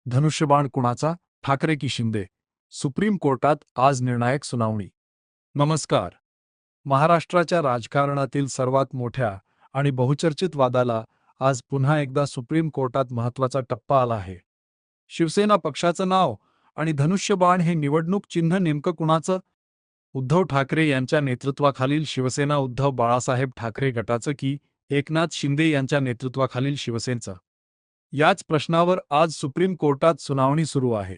धनुष्यबाण कुणाचा? ठाकरे की शिंदे? सुप्रीम कोर्टात आज निर्णायक सुनावणी. नमस्कार. महाराष्ट्राच्या राजकारणातील सर्वात मोठ्या आणि बहुचर्चित वादाला आज पुन्हा एकदा सुप्रीम कोर्टात महत्त्वाचा टप्पा आला आहे. शिवसेना पक्षाचं नाव आणि धनुष्यबाण हे निवडणूक चिन्ह नेमकं कुणाचं? उद्धव ठाकरे यांच्या नेतृत्वाखालील शिवसेना उद्धव बाळासाहेब ठाकरे गटाचं की एकनाथ शिंदे यांच्या नेतृत्वाखालील शिवसेनेचं? याच प्रश्नावर आज सुप्रीम कोर्टात सुनावणी सुरू आहे.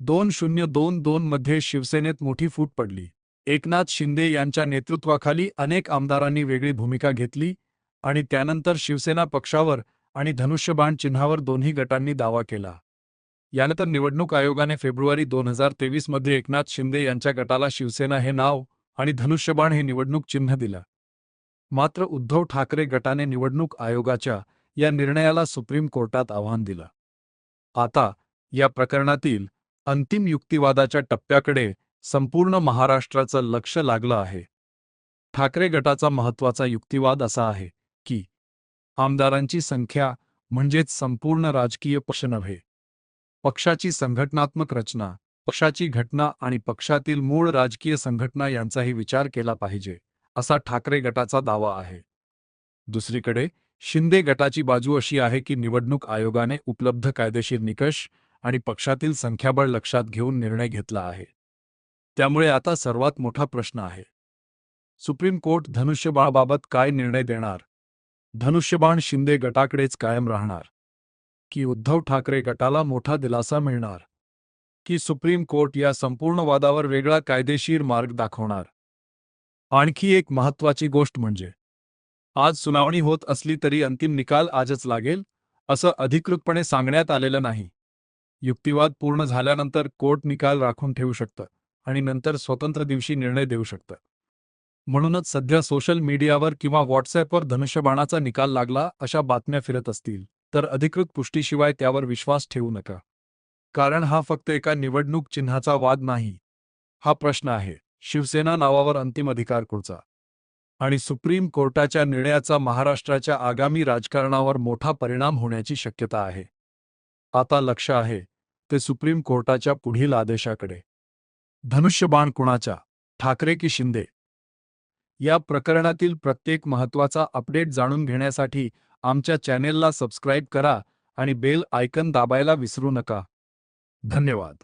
2022 मध्ये शिवसेनेत मोठी फूट पडली. एकनाथ शिंदे यांच्या नेतृत्वाखाली अनेक आमदारांनी वेगळी भूमिका घेतली आणि त्यानंतर शिवसेना पक्षावर आणि धनुष्यबाण चिन्हावर दोन्ही गटांनी दावा केला. यानंतर निवडणूक आयोगाने फेब्रुवारी 2023 मध्ये एकनाथ शिंदे यांच्या गटाला शिवसेना हे नाव आणि धनुष्यबाण हे निवडणूक चिन्ह दिलं. मात्र उद्धव ठाकरे गटाने निवडणूक आयोगाच्या या निर्णयाला सुप्रीम कोर्टात आव्हान दिलं. आता या प्रकरणातील अंतिम युक्तिवादाच्या टप्प्याकडे संपूर्ण महाराष्ट्राचं लक्ष लागलं आहे. ठाकरे गटाचा महत्त्वाचा युक्तिवाद असा आहे की आमदारांची संख्या म्हणजेच संपूर्ण राजकीय पक्ष नव्हे. पक्षाची संघटनात्मक रचना, पक्षाची घटना आणि पक्षातील मूळ राजकीय संघटना यांचाही विचार केला पाहिजे, असा ठाकरे गटाचा दावा आहे. दुसरीकडे शिंदे गटाची बाजू अशी आहे की निवडणूक आयोगाने उपलब्ध कायदेशीर निकष आणि पक्षातील संख्याबळ लक्षात घेऊन निर्णय घेतला आहे. त्यामुळे आता सर्वात मोठा प्रश्न आहे, सुप्रीम कोर्ट धनुष्यबाणाबाबत काय निर्णय देणार? धनुष्यबाण शिंदे गटाकडेच कायम राहणार की उद्धव ठाकरे गटाला मोठा दिलासा मिळणार? की सुप्रीम कोर्ट या संपूर्ण वादावर वेगळा कायदेशीर मार्ग दाखवणार? आणखी एक महत्त्वाची गोष्ट म्हणजे आज सुनावणी होत असली तरी अंतिम निकाल आजच लागेल असं अधिकृतपणे सांगण्यात आलेलं नाही. युक्तिवाद पूर्ण झाल्यानंतर कोर्ट निकाल राखून ठेवू शकतं आणि नंतर स्वतंत्र दिवशी निर्णय देऊ शकतं. म्हणूनच सध्या सोशल मीडियावर किंवा व्हॉट्सॲपवर धनुष्यबाणाचा निकाल लागला अशा बातम्या फिरत असतील तर अधिकृत पुष्टीशिवाय त्यावर विश्वास ठेवू नका. कारण हा फक्त एका निवडणूक चिन्हाचा वाद नाही. हा प्रश्न आहे, शिवसेना नावावर अंतिम अधिकार कोणाचा? आणि सुप्रीम कोर्टाच्या निर्णयाचा महाराष्ट्राच्या आगामी राजकारणावर मोठा परिणाम होण्याची शक्यता आहे. आता लक्ष आहे ते सुप्रीम कोर्टाच्या पुढील आदेशाकडे. धनुष्यबाण कुणाचा? ठाकरे की शिंदे? या प्रकरणातील प्रत्येक महत्त्वाचा अपडेट जाणून घेण्यासाठी आमच्या चॅनेलला सबस्क्राईब करा आणि बेल आयकॉन दाबायला विसरू नका. धन्यवाद.